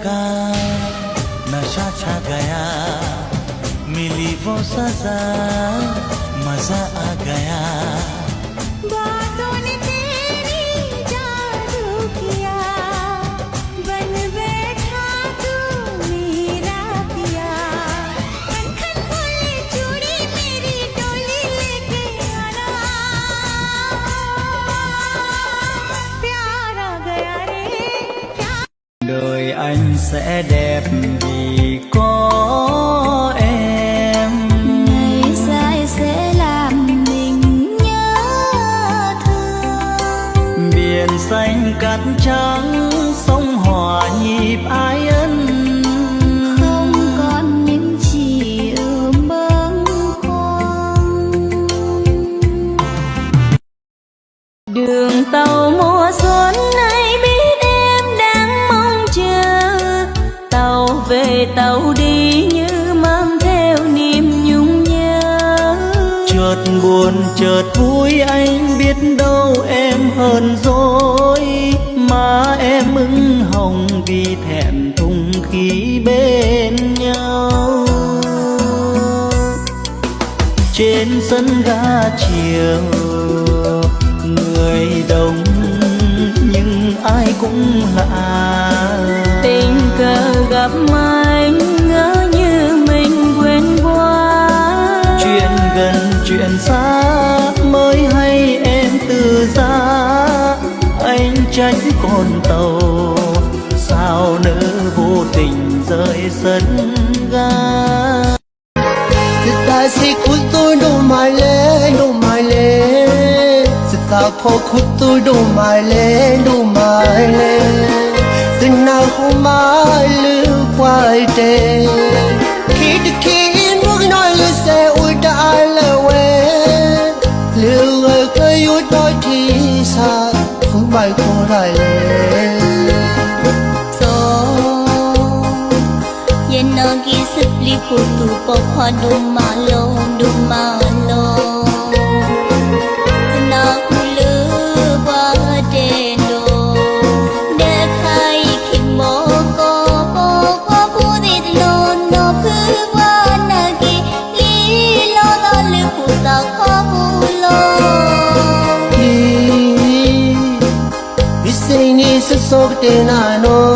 का नशा छा गया, मिली वो सजा, मजा आ गया। बातों ने तेरी जादू किया, बन बैठा तू मेरा पिया। खन खन बोले चूड़ी मेरी डोली लेके आना, प्यार आ गया रे प्यार। Đời anh sẽ đẹp vì có em. Ngày dài sẽ làm mình nhớ thương. Biển xanh cát trắng, sông hòa nhịp ái ân. Không còn những chiều bâng khuâng. Đường tàu mùa xuân này biết em đang mong chờ. Tàu về tàu đi như mang theo niềm nhung nhớ. Chợt buồn chợt vui anh biết đâu em hờn dỗi. Má em ửng hồng vì thẹn thùng khi bên nhau. Trên sân ga chiều người đông nhưng ai cũng lạ. Tình cờ gặp anh ngỡ như mình quên qua. Chuyện gần chuyện xa mới hay em từ giá. Anh trách con tàu sao nỡ vô tình rời sân ga. Sita si kutu do mai le do mai le. Sita pho kutu do mai le do mai le. Tình nào không mai lưu quay đề. Khi nước nói lưu xe ui đã lệ quê. Lưu người cây ui đôi thì xa. Phương bài cô lại lệ. Yen nagi sepli kutu pokha dumalo dumalo. Kena hulu badendo. Dekai kimoko pokha pudit lono phuwa nagi. Lilo lolu puta kabulo. Isini sesok tenano.